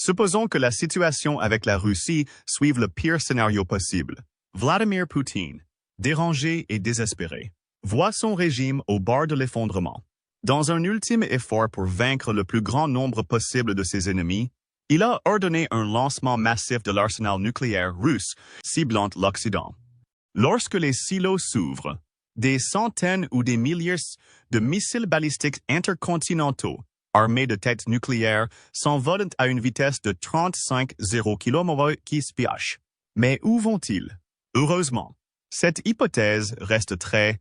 Supposons que la situation avec la Russie suive le pire scénario possible. Vladimir Poutine, dérangé et désespéré, voit son régime au bord de l'effondrement. Dans un ultime effort pour vaincre le plus grand nombre possible de ses ennemis, il a ordonné un lancement massif de l'arsenal nucléaire russe ciblant l'Occident. Lorsque les silos s'ouvrent, des centaines ou des milliers de missiles balistiques intercontinentaux armés de têtes nucléaires s'envolent à une vitesse de 35 km/h. Mais où vont-ils? Heureusement, cette hypothèse reste très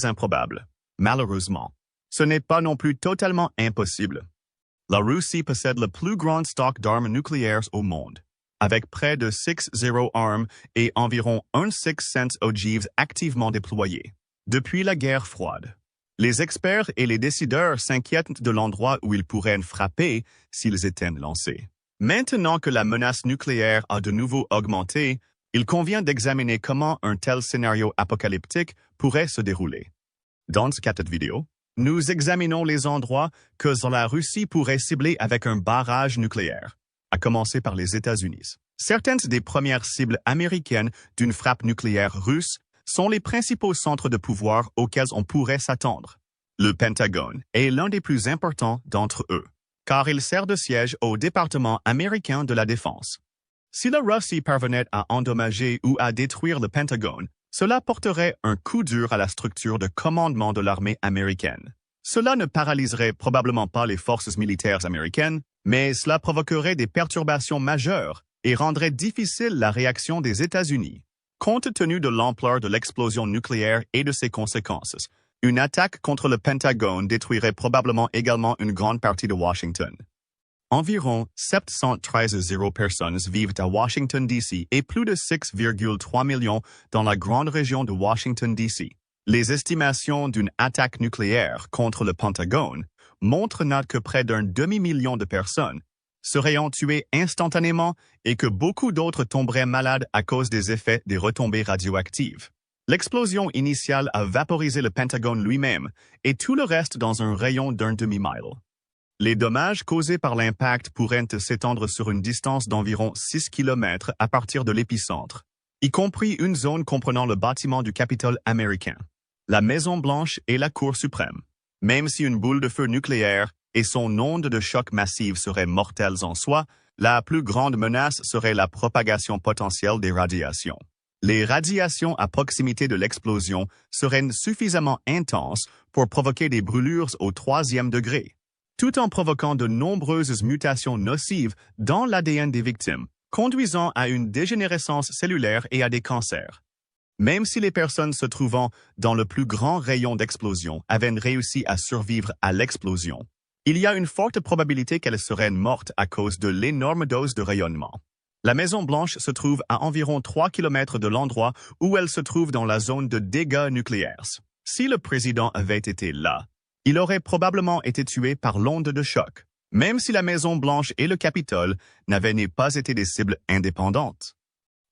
improbable. Malheureusement, ce n'est pas non plus totalement impossible. La Russie possède le plus grand stock d'armes nucléaires au monde, avec près de 6 armes et environ 1,6 cents ogives activement déployées. Depuis la guerre froide, les experts et les décideurs s'inquiètent de l'endroit où ils pourraient frapper s'ils étaient lancés. Maintenant que la menace nucléaire a de nouveau augmenté, il convient d'examiner comment un tel scénario apocalyptique pourrait se dérouler. Dans cette vidéo, nous examinons les endroits que la Russie pourrait cibler avec un barrage nucléaire, à commencer par les États-Unis. Certaines des premières cibles américaines d'une frappe nucléaire russe sont les principaux centres de pouvoir auxquels on pourrait s'attendre. Le Pentagone est l'un des plus importants d'entre eux, car il sert de siège au département américain de la Défense. Si la Russie parvenait à endommager ou à détruire le Pentagone, cela porterait un coup dur à la structure de commandement de l'armée américaine. Cela ne paralyserait probablement pas les forces militaires américaines, mais cela provoquerait des perturbations majeures et rendrait difficile la réaction des États-Unis. Compte tenu de l'ampleur de l'explosion nucléaire et de ses conséquences, une attaque contre le Pentagone détruirait probablement également une grande partie de Washington. Environ 713 personnes vivent à Washington, D.C. et plus de 6,3 millions dans la grande région de Washington, D.C. Les estimations d'une attaque nucléaire contre le Pentagone montrent que près d'un demi-million de personnes seraient tuées instantanément et que beaucoup d'autres tomberaient malades à cause des effets des retombées radioactives. L'explosion initiale a vaporisé le Pentagone lui-même et tout le reste dans un rayon d'un demi-mile. Les dommages causés par l'impact pourraient s'étendre sur une distance d'environ 6 km à partir de l'épicentre, y compris une zone comprenant le bâtiment du Capitole américain, la Maison-Blanche et la Cour suprême. Même si une boule de feu nucléaire et son onde de choc massive seraient mortelles en soi, la plus grande menace serait la propagation potentielle des radiations. Les radiations à proximité de l'explosion seraient suffisamment intenses pour provoquer des brûlures au 3e degré, tout en provoquant de nombreuses mutations nocives dans l'ADN des victimes, conduisant à une dégénérescence cellulaire et à des cancers. Même si les personnes se trouvant dans le plus grand rayon d'explosion avaient réussi à survivre à l'explosion, il y a une forte probabilité qu'elles seraient mortes à cause de l'énorme dose de rayonnement. La Maison-Blanche se trouve à environ 3 km de l'endroit où elle se trouve dans la zone de dégâts nucléaires. Si le président avait été là, il aurait probablement été tué par l'onde de choc, même si la Maison-Blanche et le Capitole n'avaient pas été des cibles indépendantes.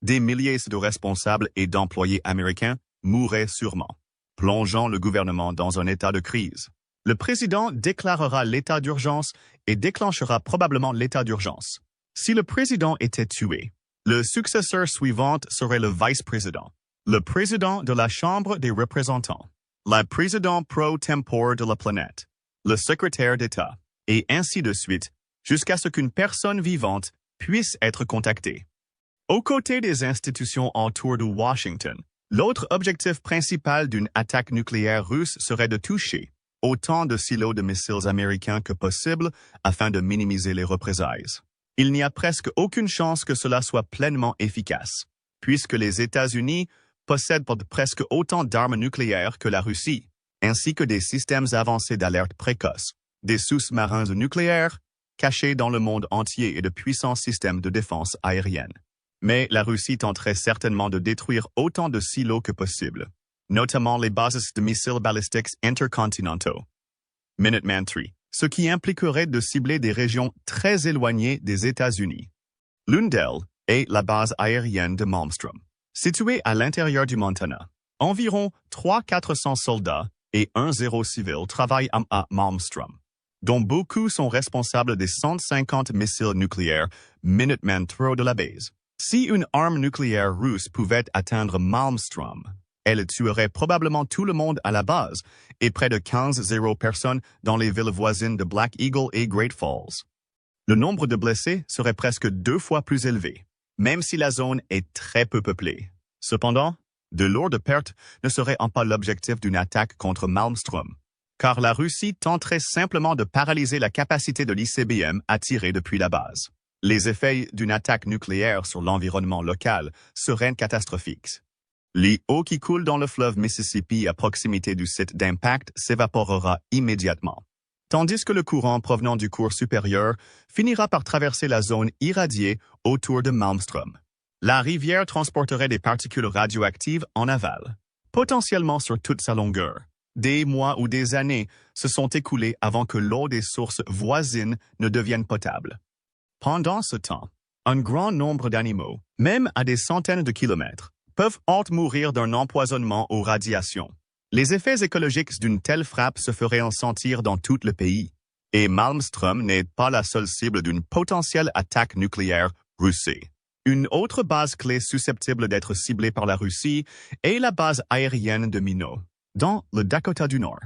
Des milliers de responsables et d'employés américains mourraient sûrement, plongeant le gouvernement dans un état de crise. Le président déclarera l'état d'urgence et déclenchera probablement l'état d'urgence. Si le président était tué, le successeur suivant serait le vice-président, le président de la Chambre des représentants, le président pro tempore de la planète, le secrétaire d'État, et ainsi de suite, jusqu'à ce qu'une personne vivante puisse être contactée. Aux côtés des institutions autour de Washington, l'autre objectif principal d'une attaque nucléaire russe serait de toucher autant de silos de missiles américains que possible afin de minimiser les représailles. Il n'y a presque aucune chance que cela soit pleinement efficace, puisque les États-Unis possèdent presque autant d'armes nucléaires que la Russie, ainsi que des systèmes avancés d'alerte précoce, des sous-marins nucléaires cachés dans le monde entier et de puissants systèmes de défense aérienne. Mais la Russie tenterait certainement de détruire autant de silos que possible, notamment les bases de missiles balistiques intercontinentaux, Minuteman III, ce qui impliquerait de cibler des régions très éloignées des États-Unis. L'une d'elles est la base aérienne de Malmstrom, située à l'intérieur du Montana. Environ 300-400 soldats et 1 0 civil travaillent à Malmstrom. dont beaucoup sont responsables des 150 missiles nucléaires Minuteman III de la base. Si une arme nucléaire russe pouvait atteindre Malmstrom, elle tuerait probablement tout le monde à la base et près de 15 personnes dans les villes voisines de Black Eagle et Great Falls. Le nombre de blessés serait presque 2 fois plus élevé, même si la zone est très peu peuplée. Cependant, de lourdes pertes ne seraient pas l'objectif d'une attaque contre Malmstrom, car la Russie tenterait simplement de paralyser la capacité de l'ICBM à tirer depuis la base. Les effets d'une attaque nucléaire sur l'environnement local seraient catastrophiques. L'eau qui coule dans le fleuve Mississippi à proximité du site d'impact s'évaporera immédiatement, tandis que le courant provenant du cours supérieur finira par traverser la zone irradiée autour de Malmstrom. La rivière transporterait des particules radioactives en aval, potentiellement sur toute sa longueur. Des mois ou des années se sont écoulés avant que l'eau des sources voisines ne devienne potable. Pendant ce temps, un grand nombre d'animaux, même à des centaines de kilomètres, peuvent mourir d'un empoisonnement aux radiations. Les effets écologiques d'une telle frappe se feraient en sentir dans tout le pays. Et Malmstrom n'est pas la seule cible d'une potentielle attaque nucléaire russe. Une autre base clé susceptible d'être ciblée par la Russie est la base aérienne de Minot, dans le Dakota du Nord.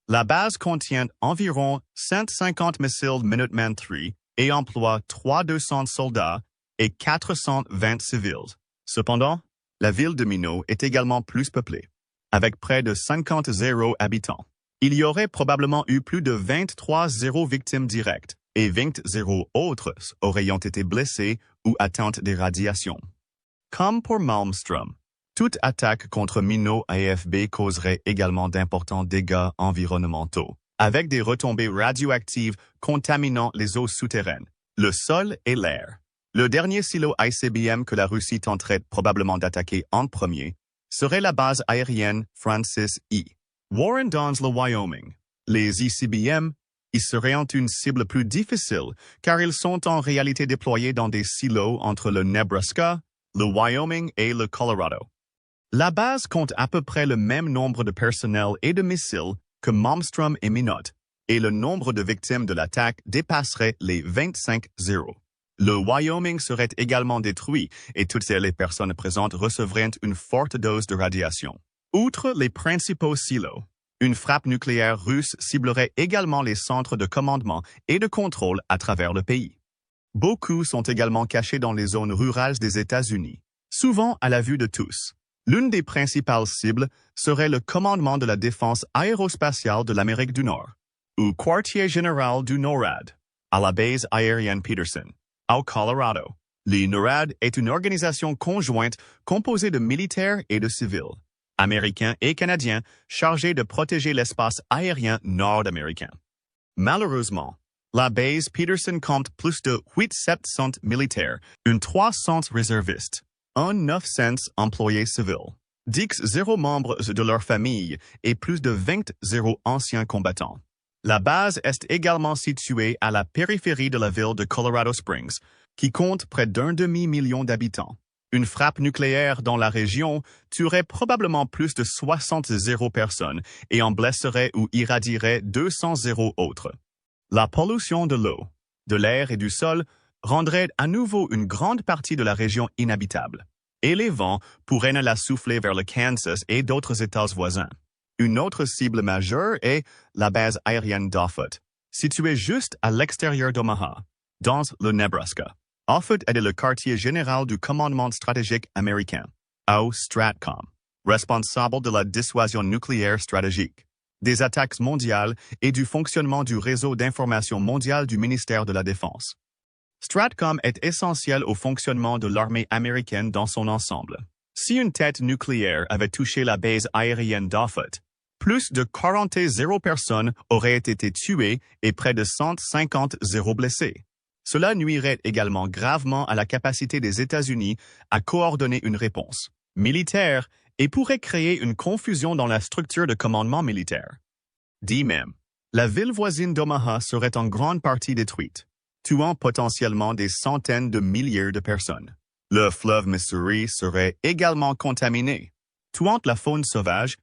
La base contient environ 150 missiles Minuteman III et emploie 300 soldats et 420 civils. Cependant, la ville de Minot est également plus peuplée, avec près de 50 habitants. Il y aurait probablement eu plus de 23 victimes directes et 20 autres auraient été blessés ou atteintes des radiations. Comme pour Malmstrom, toute attaque contre Minot AFB causerait également d'importants dégâts environnementaux, avec des retombées radioactives contaminant les eaux souterraines, le sol et l'air. Le dernier silo ICBM que la Russie tenterait probablement d'attaquer en premier serait la base aérienne Francis E. Warren dans le Wyoming. Les ICBM y seraient une cible plus difficile car ils sont en réalité déployés dans des silos entre le Nebraska, le Wyoming et le Colorado. La base compte à peu près le même nombre de personnel et de missiles que Malmstrom et Minot, et le nombre de victimes de l'attaque dépasserait les 25-0. Le Wyoming serait également détruit et toutes les personnes présentes recevraient une forte dose de radiation. Outre les principaux silos, une frappe nucléaire russe ciblerait également les centres de commandement et de contrôle à travers le pays. Beaucoup sont également cachés dans les zones rurales des États-Unis, souvent à la vue de tous. L'une des principales cibles serait le commandement de la défense aérospatiale de l'Amérique du Nord, ou quartier général du NORAD, à la base aérienne Peterson, au Colorado. Le NORAD est une organisation conjointe composée de militaires et de civils, américains et canadiens, chargés de protéger l'espace aérien nord-américain. Malheureusement, la base Peterson compte plus de 800 militaires, une 300 réservistes, un 900 employés civils, 10 membres de leur famille et plus de 20 anciens combattants. La base est également située à la périphérie de la ville de Colorado Springs, qui compte près d'1 demi-million d'habitants. Une frappe nucléaire dans la région tuerait probablement plus de 60 personnes et en blesserait ou irradierait 200 autres. La pollution de l'eau, de l'air et du sol rendrait à nouveau une grande partie de la région inhabitable, et les vents pourraient la souffler vers le Kansas et d'autres États voisins. Une autre cible majeure est la base aérienne d'Offutt, située juste à l'extérieur d'Omaha, dans le Nebraska. Offutt est le quartier général du commandement stratégique américain, au STRATCOM, responsable de la dissuasion nucléaire stratégique, des attaques mondiales et du fonctionnement du réseau d'information mondial du ministère de la Défense. STRATCOM est essentiel au fonctionnement de l'armée américaine dans son ensemble. Si une tête nucléaire avait touché la base aérienne d'Offutt, plus de 40 personnes auraient été tuées et près de 150 blessés. Cela nuirait également gravement à la capacité des États-Unis à coordonner une réponse militaire et pourrait créer une confusion dans la structure de commandement militaire. Dit même, la ville voisine d'Omaha serait en grande partie détruite, tuant potentiellement des centaines de milliers de personnes. Le fleuve Missouri serait également contaminé, tuant la faune sauvage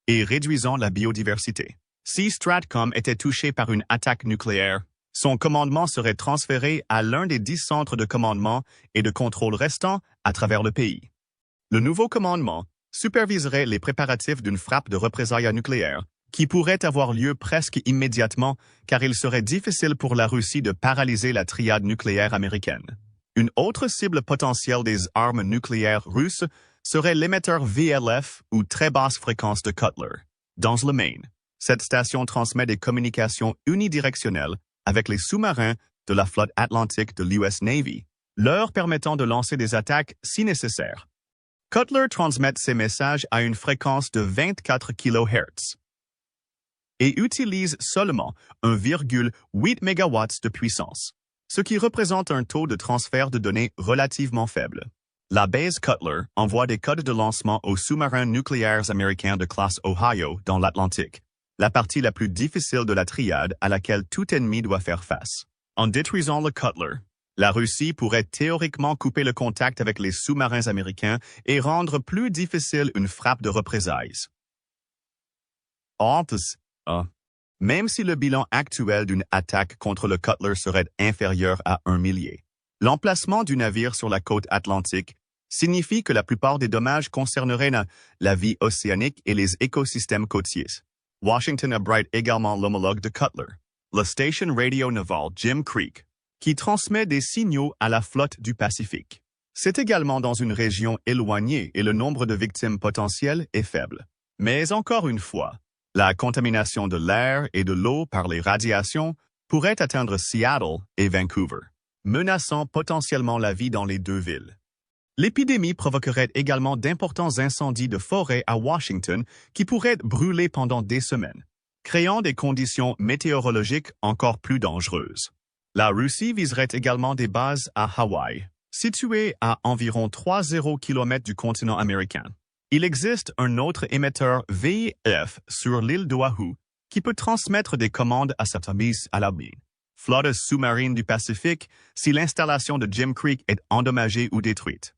et réduisant la biodiversité. Si Stratcom était touché par une attaque nucléaire, son commandement serait transféré à l'un des 10 centres de commandement et de contrôle restants à travers le pays. Le nouveau commandement superviserait les préparatifs d'une frappe de représailles nucléaire qui pourrait avoir lieu presque immédiatement car il serait difficile pour la Russie de paralyser la triade nucléaire américaine. Une autre cible potentielle des armes nucléaires russes serait l'émetteur VLF ou très basse fréquence de Cutler. Dans le Maine, cette station transmet des communications unidirectionnelles avec les sous-marins de la flotte atlantique de l'US Navy, leur permettant de lancer des attaques si nécessaire. Cutler transmet ces messages à une fréquence de 24 kHz et utilise seulement 1,8 MW de puissance, ce qui représente un taux de transfert de données relativement faible. La base Cutler envoie des codes de lancement aux sous-marins nucléaires américains de classe Ohio dans l'Atlantique, la partie la plus difficile de la triade à laquelle tout ennemi doit faire face. En détruisant le Cutler, la Russie pourrait théoriquement couper le contact avec les sous-marins américains et rendre plus difficile une frappe de représailles. Même si le bilan actuel d'une attaque contre le Cutler serait inférieur à 1 millier, l'emplacement du navire sur la côte atlantique signifie que la plupart des dommages concerneraient la vie océanique et les écosystèmes côtiers. Washington abrite également l'homologue de Cutler, la station radio navale Jim Creek, qui transmet des signaux à la flotte du Pacifique. C'est également dans une région éloignée et le nombre de victimes potentielles est faible. Mais encore une fois, la contamination de l'air et de l'eau par les radiations pourrait atteindre Seattle et Vancouver, menaçant potentiellement la vie dans les deux villes. L'épidémie provoquerait également d'importants incendies de forêt à Washington qui pourraient brûler pendant des semaines, créant des conditions météorologiques encore plus dangereuses. La Russie viserait également des bases à Hawaï, situées à environ 30 km du continent américain. Il existe un autre émetteur VF sur l'île d'Oahu qui peut transmettre des commandes à cette base à la flotte sous-marine du Pacifique si l'installation de Jim Creek est endommagée ou détruite.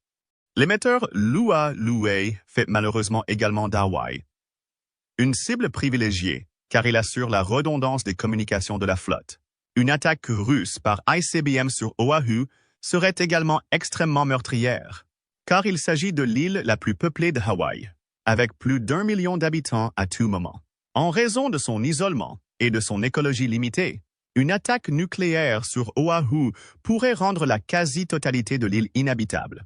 L'émetteur Lualue fait malheureusement également d'Hawaï une cible privilégiée car il assure la redondance des communications de la flotte. Une attaque russe par ICBM sur Oahu serait également extrêmement meurtrière, car il s'agit de l'île la plus peuplée de Hawaï, avec plus d'1 million d'habitants à tout moment. En raison de son isolement et de son écologie limitée, une attaque nucléaire sur Oahu pourrait rendre la quasi-totalité de l'île inhabitable.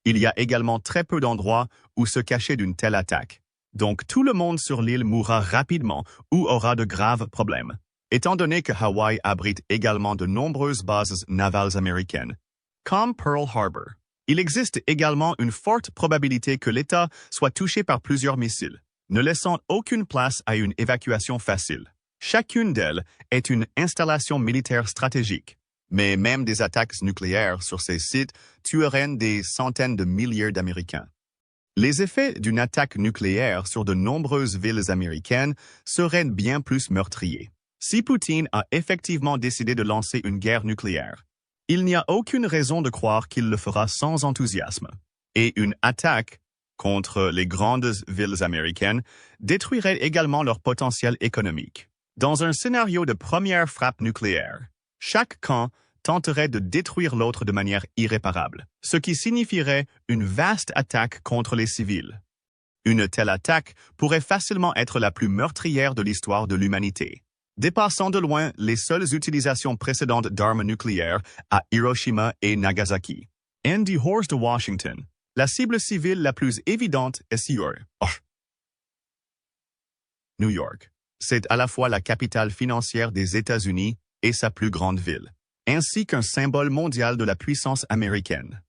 Il y a également très peu d'endroits où se cacher d'une telle attaque, donc tout le monde sur l'île mourra rapidement ou aura de graves problèmes. Étant donné que Hawaï abrite également de nombreuses bases navales américaines, comme Pearl Harbor, il existe également une forte probabilité que l'État soit touché par plusieurs missiles, ne laissant aucune place à une évacuation facile. Chacune d'elles est une installation militaire stratégique, mais même des attaques nucléaires sur ces sites tueraient des centaines de milliers d'Américains. Les effets d'une attaque nucléaire sur de nombreuses villes américaines seraient bien plus meurtriers. Si Poutine a effectivement décidé de lancer une guerre nucléaire, il n'y a aucune raison de croire qu'il le fera sans enthousiasme. Et une attaque contre les grandes villes américaines détruirait également leur potentiel économique. Dans un scénario de première frappe nucléaire, chaque camp tenterait de détruire l'autre de manière irréparable, ce qui signifierait une vaste attaque contre les civils. Une telle attaque pourrait facilement être la plus meurtrière de l'histoire de l'humanité, dépassant de loin les seules utilisations précédentes d'armes nucléaires à Hiroshima et Nagasaki. Andy Horst de Washington, la cible civile la plus évidente est New York. C'est à la fois la capitale financière des États-Unis et sa plus grande ville, ainsi qu'un symbole mondial de la puissance américaine.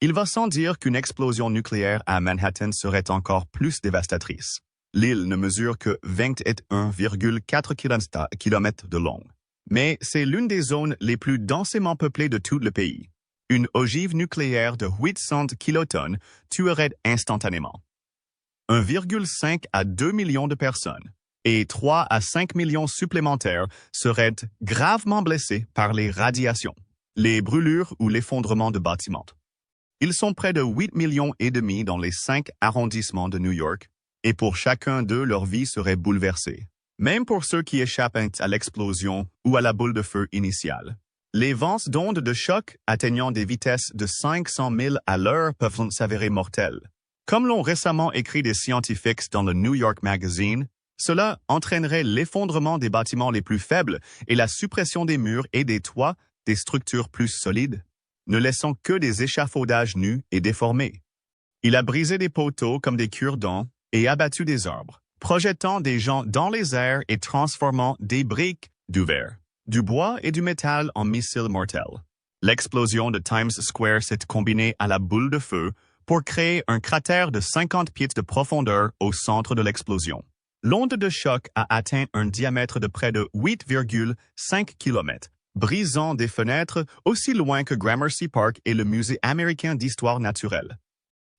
Il va sans dire qu'une explosion nucléaire à Manhattan serait encore plus dévastatrice. L'île ne mesure que 21,4 km de long, mais c'est l'une des zones les plus densément peuplées de tout le pays. Une ogive nucléaire de 800 kilotonnes tuerait instantanément 1,5 à 2 millions de personnes, et 3 à 5 millions supplémentaires seraient gravement blessés par les radiations, les brûlures ou l'effondrement de bâtiments. Ils sont près de 8,5 millions dans les 5 arrondissements de New York, et pour chacun d'eux, leur vie serait bouleversée. même pour ceux qui échappent à l'explosion ou à la boule de feu initiale. Les vents d'ondes de choc atteignant des vitesses de 500 000 à l'heure peuvent s'avérer mortels. Comme l'ont récemment écrit des scientifiques dans le New York Magazine, cela entraînerait l'effondrement des bâtiments les plus faibles et la suppression des murs et des toits des structures plus solides, ne laissant que des échafaudages nus et déformés. Il a brisé des poteaux comme des cure-dents et abattu des arbres, projetant des gens dans les airs et transformant des briques, du verre, du bois et du métal en missiles mortels. L'explosion de Times Square s'est combinée à la boule de feu pour créer un cratère de 50 pieds de profondeur au centre de l'explosion. L'onde de choc a atteint un diamètre de près de 8,5 km, brisant des fenêtres aussi loin que Gramercy Park et le Musée américain d'histoire naturelle.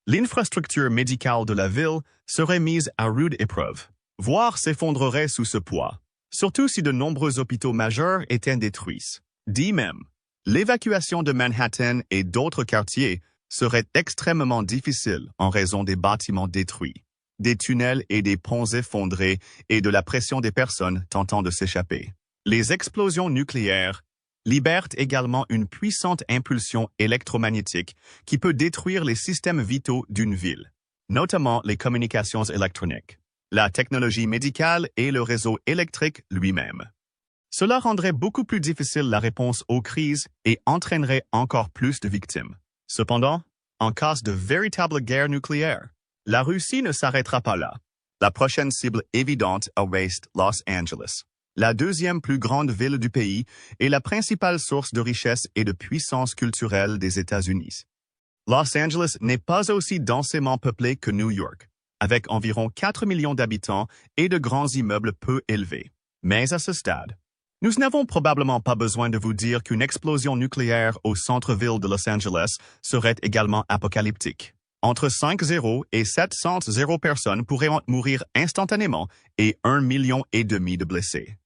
L'infrastructure médicale de la ville serait mise à rude épreuve, voire s'effondrerait sous ce poids, surtout si de nombreux hôpitaux majeurs étaient détruits. Dit même, l'évacuation de Manhattan et d'autres quartiers serait extrêmement difficile en raison des bâtiments détruits, des tunnels et des ponts effondrés et de la pression des personnes tentant de s'échapper. Les explosions nucléaires libèrent également une puissante impulsion électromagnétique qui peut détruire les systèmes vitaux d'une ville, notamment les communications électroniques, la technologie médicale et le réseau électrique lui-même. Cela rendrait beaucoup plus difficile la réponse aux crises et entraînerait encore plus de victimes. Cependant, en cas de véritable guerre nucléaire, la Russie ne s'arrêtera pas là. La prochaine cible évidente reste Los Angeles, la deuxième plus grande ville du pays et la principale source de richesse et de puissance culturelle des États-Unis. Los Angeles n'est pas aussi densément peuplé que New York, avec environ 4 millions d'habitants et de grands immeubles peu élevés. Mais à ce stade, nous n'avons probablement pas besoin de vous dire qu'une explosion nucléaire au centre-ville de Los Angeles serait également apocalyptique. Entre 5-0 et 700 personnes pourraient mourir instantanément et 1,5 million de blessés.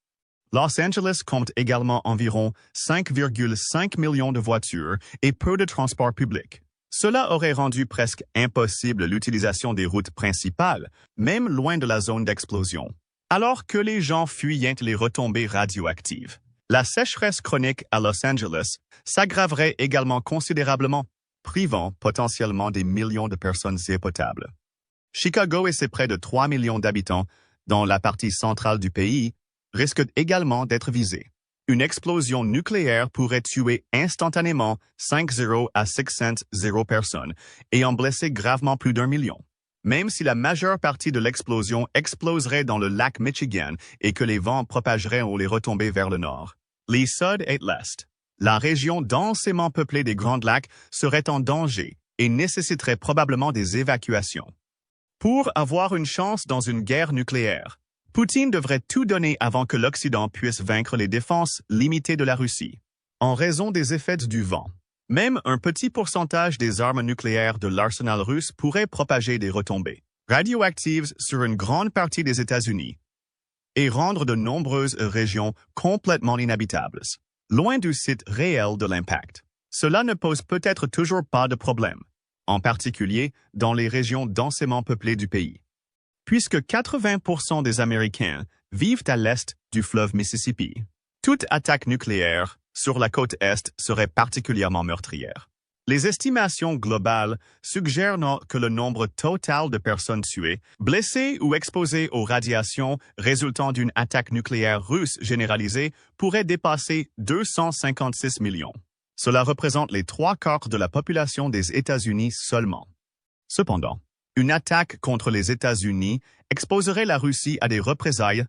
Los Angeles compte également environ 5,5 millions de voitures et peu de transports publics. Cela aurait rendu presque impossible l'utilisation des routes principales, même loin de la zone d'explosion, alors que les gens fuyaient les retombées radioactives. La sécheresse chronique à Los Angeles s'aggraverait également considérablement, privant potentiellement des millions de personnes eau potable. Chicago et ses près de 3 millions d'habitants, dans la partie centrale du pays, risquent également d'être visés. Une explosion nucléaire pourrait tuer instantanément 5,0 à 600 personnes et en blesser gravement plus d'1 million. Même si la majeure partie de l'explosion exploserait dans le lac Michigan et que les vents propageraient ou les retombées vers le nord. Les Sud et l'Est, la région densément peuplée des Grands Lacs, serait en danger et nécessiterait probablement des évacuations. Pour avoir une chance dans une guerre nucléaire, Poutine devrait tout donner avant que l'Occident puisse vaincre les défenses limitées de la Russie. En raison des effets du vent, même un petit pourcentage des armes nucléaires de l'arsenal russe pourrait propager des retombées radioactives sur une grande partie des États-Unis et rendre de nombreuses régions complètement inhabitables, loin du site réel de l'impact. Cela ne pose peut-être toujours pas de problème, en particulier dans les régions densément peuplées du pays, puisque 80% des Américains vivent à l'est du fleuve Mississippi. Toute attaque nucléaire sur la côte est serait particulièrement meurtrière. Les estimations globales suggèrent que le nombre total de personnes tuées, blessées ou exposées aux radiations résultant d'une attaque nucléaire russe généralisée pourrait dépasser 256 millions. Cela représente les 3/4 de la population des États-Unis seulement. Cependant, une attaque contre les États-Unis exposerait la Russie à des représailles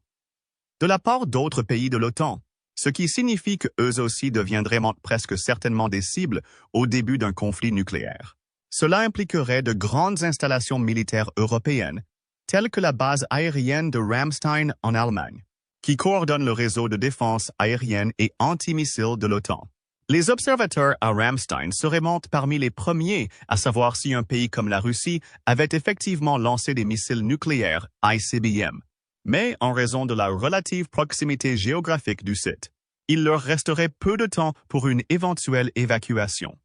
de la part d'autres pays de l'OTAN, ce qui signifie qu'eux aussi deviendraient presque certainement des cibles au début d'un conflit nucléaire. Cela impliquerait de grandes installations militaires européennes, telles que la base aérienne de Ramstein en Allemagne, qui coordonne le réseau de défense aérienne et antimissile de l'OTAN. Les observateurs à Ramstein seraient parmi les premiers à savoir si un pays comme la Russie avait effectivement lancé des missiles nucléaires ICBM. Mais en raison de la relative proximité géographique du site, il leur resterait peu de temps pour une éventuelle évacuation.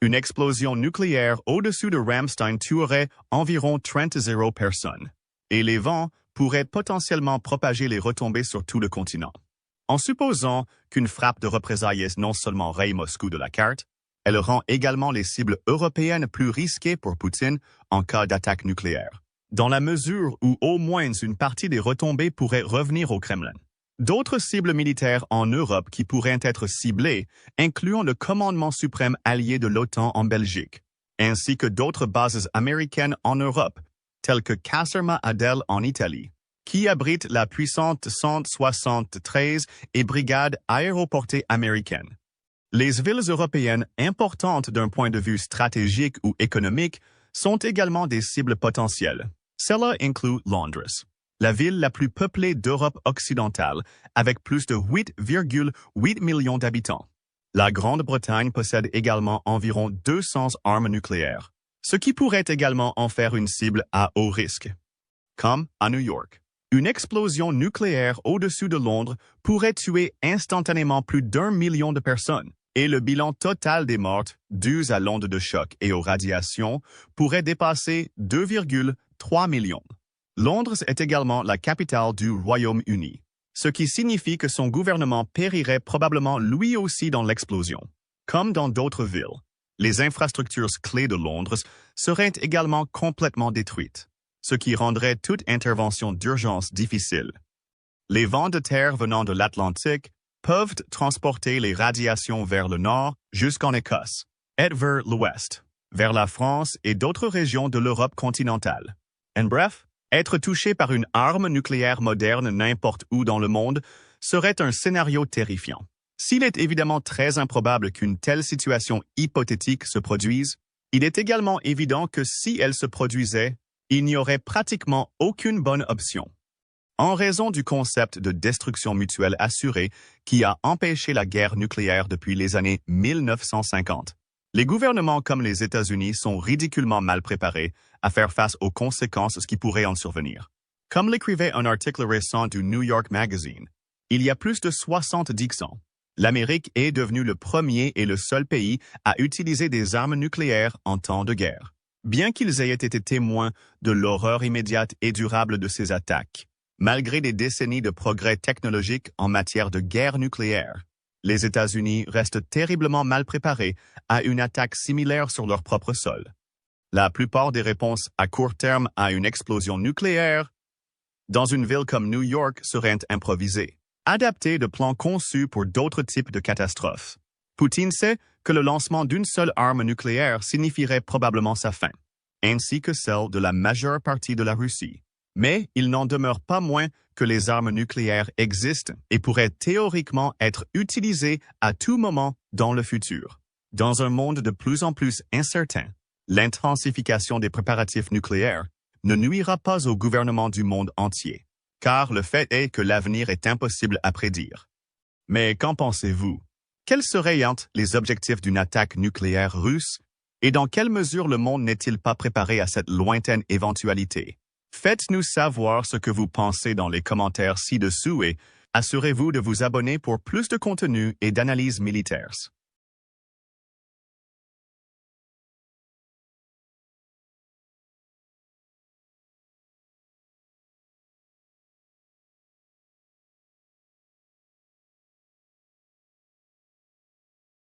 Une explosion nucléaire au-dessus de Ramstein tuerait environ 30 personnes, et les vents pourrait potentiellement propager les retombées sur tout le continent. En supposant qu'une frappe de représailles non seulement raye Moscou de la carte, elle rend également les cibles européennes plus risquées pour Poutine en cas d'attaque nucléaire, dans la mesure où au moins une partie des retombées pourrait revenir au Kremlin. D'autres cibles militaires en Europe qui pourraient être ciblées incluent le commandement suprême allié de l'OTAN en Belgique, ainsi que d'autres bases américaines en Europe, telles que Caserma Adel en Italie, qui abrite la puissante 173 et brigade aéroportée américaine. Les villes européennes importantes d'un point de vue stratégique ou économique sont également des cibles potentielles. Cela inclut Londres, la ville la plus peuplée d'Europe occidentale, avec plus de 8,8 millions d'habitants. La Grande-Bretagne possède également environ 200 armes nucléaires, ce qui pourrait également en faire une cible à haut risque. Comme à New York, une explosion nucléaire au-dessus de Londres pourrait tuer instantanément plus d'1 million de personnes, et le bilan total des morts dues à l'onde de choc et aux radiations pourrait dépasser 2,3 millions. Londres est également la capitale du Royaume-Uni, ce qui signifie que son gouvernement périrait probablement lui aussi dans l'explosion. Comme dans d'autres villes, les infrastructures clés de Londres seraient également complètement détruites, ce qui rendrait toute intervention d'urgence difficile. Les vents de terre venant de l'Atlantique peuvent transporter les radiations vers le nord jusqu'en Écosse, et vers l'ouest, vers la France et d'autres régions de l'Europe continentale. En bref, être touché par une arme nucléaire moderne n'importe où dans le monde serait un scénario terrifiant. S'il est évidemment très improbable qu'une telle situation hypothétique se produise, il est également évident que si elle se produisait, il n'y aurait pratiquement aucune bonne option. En raison du concept de destruction mutuelle assurée qui a empêché la guerre nucléaire depuis les années 1950, les gouvernements comme les États-Unis sont ridiculement mal préparés à faire face aux conséquences qui pourraient en survenir. Comme l'écrivait un article récent du New York Magazine, il y a plus de 70 ans, l'Amérique est devenue le premier et le seul pays à utiliser des armes nucléaires en temps de guerre, bien qu'ils aient été témoins de l'horreur immédiate et durable de ces attaques. Malgré des décennies de progrès technologiques en matière de guerre nucléaire, les États-Unis restent terriblement mal préparés à une attaque similaire sur leur propre sol. La plupart des réponses à court terme à une explosion nucléaire dans une ville comme New York seraient improvisées, adaptées de plans conçus pour d'autres types de catastrophes. Poutine sait que le lancement d'une seule arme nucléaire signifierait probablement sa fin, ainsi que celle de la majeure partie de la Russie. Mais il n'en demeure pas moins que les armes nucléaires existent et pourraient théoriquement être utilisées à tout moment dans le futur. Dans un monde de plus en plus incertain, l'intensification des préparatifs nucléaires ne nuira pas au gouvernement du monde entier, car le fait est que l'avenir est impossible à prédire. Mais qu'en pensez-vous? Quels seraient les objectifs d'une attaque nucléaire russe et dans quelle mesure le monde n'est-il pas préparé à cette lointaine éventualité? Faites-nous savoir ce que vous pensez dans les commentaires ci-dessous et assurez-vous de vous abonner pour plus de contenu et d'analyses militaires.